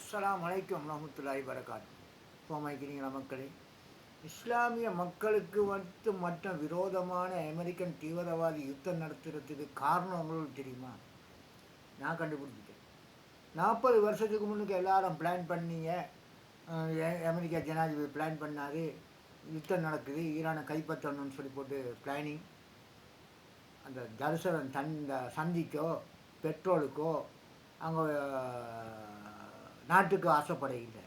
அஸ்ஸலாமு அலைக்கும் வரஹ்மத்துல்லாஹி வரகாத்துஹு. சோமாய்க்கிறீங்களா மக்களே? இஸ்லாமிய மக்களுக்கு மட்டும் விரோதமான அமெரிக்கன் தீவிரவாதி யுத்தம் நடத்துறதுக்கு காரணம் உங்களுக்கு தெரியுமா? நான் கண்டுபிடிச்சிட்டேன். 40 வருஷத்துக்கு முன்னுக்கு எல்லாரும் பிளான் பண்ணீங்க. அமெரிக்கா ஜனாதிபதி பிளான் பண்ணார், யுத்தம் நடக்குது, ஈரானை கைப்பற்றணும்னு சொல்லி போட்டு பிளானிங். அந்த தரிசனம் சந்திக்கோ பெட்ரோலுக்கோ அவங்க நாட்டுக்கு ஆசைப்பட இல்லை.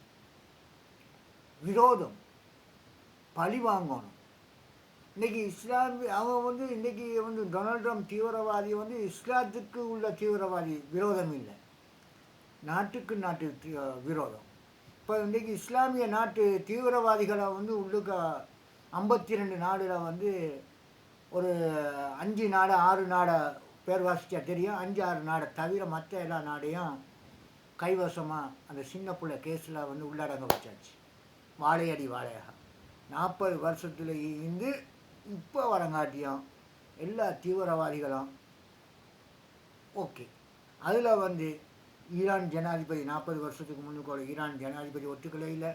விரோதம், பழி வாங்கணும். இன்றைக்கி அவன் இன்றைக்கி டொனால்ட் ட்ரம்ப் தீவிரவாதி இஸ்லாத்துக்கு உள்ள தீவிரவாதி விரோதம் இல்லை, நாட்டு விரோதம். இப்போ இன்றைக்கி இஸ்லாமிய நாட்டு தீவிரவாதிகளை உள்ளுக்க 52 நாடில் ஒரு 5 நாடு 6 நாடை பேர் வாசிச்சா தெரியும். 5-6 நாடை தவிர மற்ற எல்லா நாடையும் கைவசமாக அந்த சின்ன பிள்ளை கேஸில் உள்ளடங்க வச்சாச்சு. வாழையடி வாழையாக 40 வருஷத்தில் இருந்து இப்போ வரங்காட்டியும் எல்லா தீவிரவாதிகளும் ஓகே. அதில் ஈரான் ஜனாதிபதி 40 வருஷத்துக்கு முன்னுக்கு ஈரான் ஜனாதிபதி ஒத்துக்கலை இல்லை.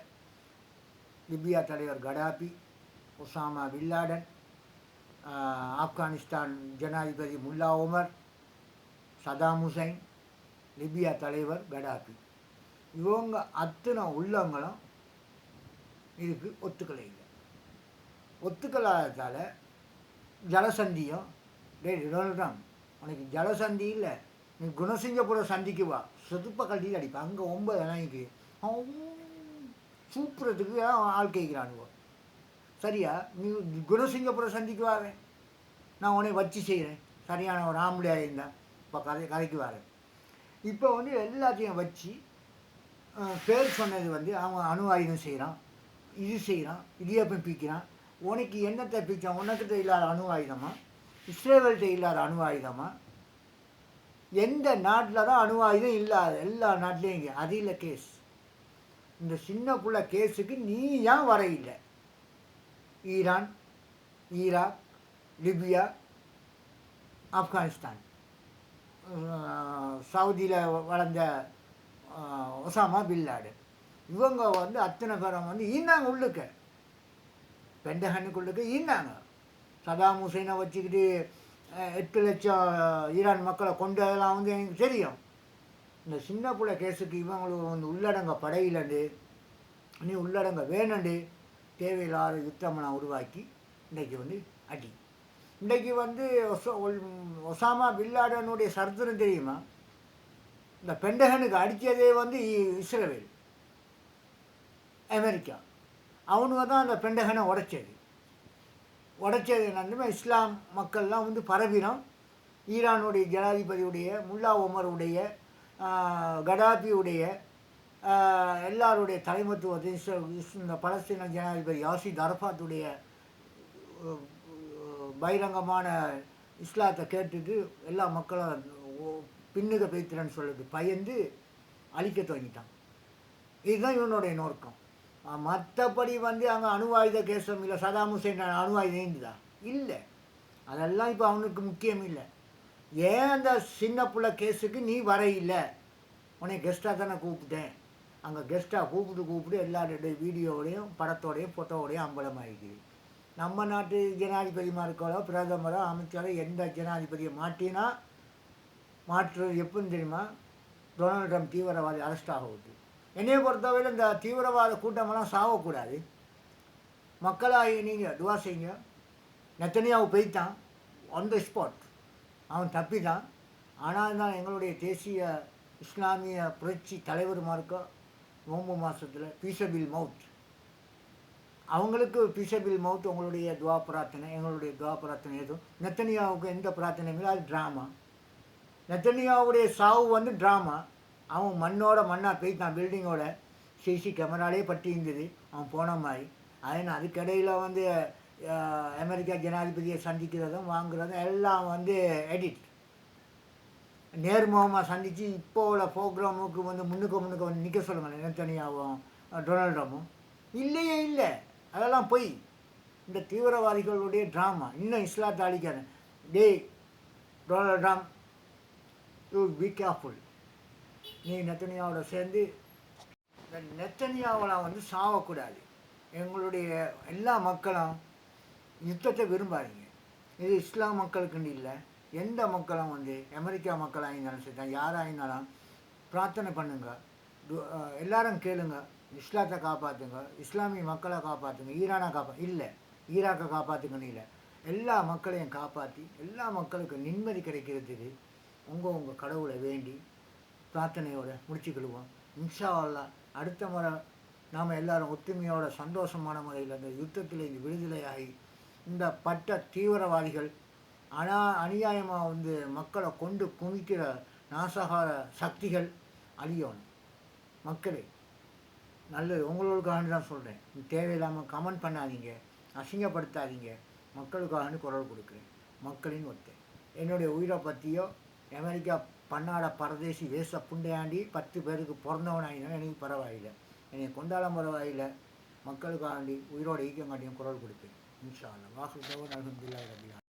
லிபியா தலைவர் கடாபி, ஒசாமா பின்லாடன், ஆப்கானிஸ்தான் ஜனாதிபதி Mullah Omar, Saddam Hussein, Libya தலைவர் கடாபி, இவங்க அத்தனை உள்ளவங்களும் இதுக்கு ஒத்துக்கலை இல்லை. ஒத்துக்கலாததால் ஜலசந்தியும், டொனால்ட் ட்ரம்ப் உனக்கு ஜலசந்தி இல்லை, நீ குணசிங்கபுர சந்திக்கு வா, சொதுப்ப கல்வியில் அடிப்பேன். அங்கே 9 அணைக்கு சூப்புறதுக்கு ஆள் கேட்குறானுவோ. சரியா, நீ குணசிங்கபுர சந்திக்கு வாவே, நான் உன்னை வச்சு செய்கிறேன். சரியான ஒரு ஆம்பளையாக இருந்தால் இப்போ கதைக்கு வரேன். இப்போ எல்லாத்தையும் வச்சு பேர் சொன்னது அவன் அணு ஆயுதம் செய்கிறான், இது செய்கிறான், இடியாப்பம் பீக்கிறான். உனக்கு என்னத்தை பீச்சான்? உனக்கிட்ட இல்லாத அணு ஆயுதமா? இஸ்ரேல்கிட்ட இல்லாத அணு ஆயுதமா? எந்த நாட்டில் தான் அணு ஆயுதம் இல்லாத? எல்லா நாட்டிலையும் இங்கே அது இல்லை கேஸ். இந்த சின்ன புள்ள கேஸுக்கு நீ ஏன் வர இல்லை? ஈரான், ஈராக், லிபியா, ஆப்கானிஸ்தான், சவுதியில் வளர்ந்த ஒசாமா பின்லாடன், இவங்க அத்தனை பேரும் ஈனாங்க உள்ளுக்க, பெண்டகனுக்குள்ளுக்கு ஈனாங்க. சதாம் ஹுசைனை வச்சுக்கிட்டு 8 லட்சம் ஈரான் மக்களை கொண்டதெல்லாம் எனக்கு தெரியும். இந்த சின்ன பிள்ளை கேஸுக்கு இவங்களுக்கு உள்ளடங்க படையிலண்டு, நீ உள்ளடங்க வேணண்டு தேவையில்லாத யுத்தமெல்லாம் உருவாக்கி இன்றைக்கி அடி. இன்றைக்கி ஒசாமா பின்லாடனுடைய சரித்திரம் தெரியுமா? இந்த பெண்டகனுக்கு அடித்ததே இஸ்ரேல், அமெரிக்கா. அவனுங்க தான் அந்த பெண்டகனை உடைச்சது என்னன்னா இஸ்லாம் மக்கள்லாம் பரவினோம். ஈரானுடைய ஜனாதிபதியுடைய, முல்லா உமருடைய, கடாபியுடைய எல்லாருடைய தலைமத்துவத்தையும், இந்த பலஸ்தீன ஜனாதிபதி யாசிர் அரஃபாத்துடைய பகிரங்கமான இஸ்லாத்தை கேட்டுட்டு எல்லா மக்களும் பின்னுக பேத்துறன்னு சொல்லிட்டு பயந்து அழிக்க துவங்கிட்டான். இதுதான் இவனுடைய நோக்கம். மற்றபடி அங்கே அணு ஆயுத கேசம் இல்லை, சதாம் ஹுசைன் அணு ஆயுதம் இருந்துதா? இல்லை. அதெல்லாம் இப்போ அவனுக்கு முக்கியம் இல்லை. ஏன் அந்த சின்ன பிள்ளை கேஸுக்கு நீ வர இல்லை? உன்னை கெஸ்ட்டாக தானே கூப்பிட்டேன். அங்கே கெஸ்ட்டாக கூப்பிட்டு எல்லாருடைய வீடியோவோடையும் படத்தோடையும் ஃபோட்டோவோடையும் அம்பலமாகிக்குது. நம்ம நாட்டு ஜனாதிபதிமாருக்கோ பிரதமரோ அமைச்சரோ எந்த ஜனாதிபதியை மாற்றுறது எப்போன்னு தெரியுமா? டொனால்ட் ட்ரம்ப் தீவிரவாதி அரெஸ்ட் ஆகுது. என்னையை பொறுத்தவரையில் இந்த தீவிரவாத கூட்டமெல்லாம் சாகக்கூடாது. மக்களாகி நீங்கள் துவா செய்யுங்க. நெத்தனியாவு போய்த்தான் ஆன் த ஸ்பாட், அவன் தப்பிதான். ஆனால் தான் எங்களுடைய தேசிய இஸ்லாமிய புரட்சி தலைவருமாருக்கோ நோம்பு மாதத்தில் பீசபில் மவுத், அவங்களுக்கு பீசபில் மவுத் உங்களுடைய துவா பிரார்த்தனை, எங்களுடைய துவா பிரார்த்தனை. எதுவும் நெத்தனியாவுக்கு எந்த பிரார்த்தனையும் இல்லை, அது ட்ராமா. நெத்தனியாவுடைய சாவு ட்ராமா. அவன் மண்ணாக போய்த்தான், பில்டிங்கோட சிசி கேமராலே பட்டி இருந்தது, அவன் போன மாதிரி. அதுக்கிடையில் அமெரிக்கா ஜனாதிபதியை சந்திக்கிறதும் வாங்குறதும் எல்லாம் எடிட். நேர்முகமாக சந்தித்து இப்போ உள்ள ப்ரோக்ராமுக்கு முன்னுக்கு நிற்க சொல்லுங்கள் நெத்தனியாவும் டொனால்ட் ட்ரம்பும். இல்லையே இல்லை, அதெல்லாம் போய் இந்த தீவிரவாதிகளுடைய ட்ராமா. இன்னும் இஸ்லாத்தை அழிக்கிறேன். Donald Trump, you be careful. நீ நெத்தனியாவோட சேர்ந்து இந்த நெத்தனியாவெல்லாம் வந்து சாவக்கூடாது. எங்களுடைய எல்லா மக்களும் யுத்தத்தை விரும்பாதீங்க. இது இஸ்லாம் மக்களுக்குன்னு இல்லை, எந்த மக்களும் வந்து அமெரிக்கா மக்களாக இருந்தாலும் சரி தான், யாராக இருந்தாலும் பிரார்த்தனை பண்ணுங்க. எல்லாரும் கேளுங்க, இஸ்லாத்தை காப்பாற்றுங்க, இஸ்லாமிய மக்களை காப்பாற்றுங்க, ஈரானை இல்லை ஈராக்கை காப்பாற்றுங்கன்னு இல்லை, எல்லா மக்களையும் காப்பாற்றி எல்லா மக்களுக்கும் நிம்மதி கிடைக்கிறதுக்கு உங்கள் கடவுளை வேண்டி பிரார்த்தனையோடு முடிச்சுக்கிடுவோம். இன்ஷா அல்லாஹ் அடுத்த முறை நாம் எல்லாரும் ஒத்துமையோட சந்தோஷமான முறையில் அந்த யுத்தத்தில் இந்த விடுதலையாகி இந்த பட்ட தீவிரவாதிகள் அநியாயமாக வந்து மக்களை கொண்டு குமிக்கிற நாசகார சக்திகள் அழியணும். மக்களே, நல்லது உங்களுக்காக தான் சொல்கிறேன். தேவையில்லாமல் கமெண்ட் பண்ணாதீங்க, அசிங்கப்படுத்தாதீங்க. மக்களுக்காக குரல் கொடுக்குறேன். மக்களின் ஒத்தை. என்னுடைய உயிரை பற்றியோ அமெரிக்கா பன்னாட பரதேசி வேச புண்டையாண்டி 10 பேருக்கு பிறந்தவனாயினாலும் எனக்கு பரவாயில்லை, என்னை கொண்டாலும் பரவாயில்லை. மக்களுக்காண்டி உயிரோட ஈக்கங்காட்டியும் குரல் கொடுப்பேன். இன்ஷா அல்லாஹ். வாஹிர் தஅவானா அல்ஹம்துலில்லாஹி ரப்பில் ஆலமீன்.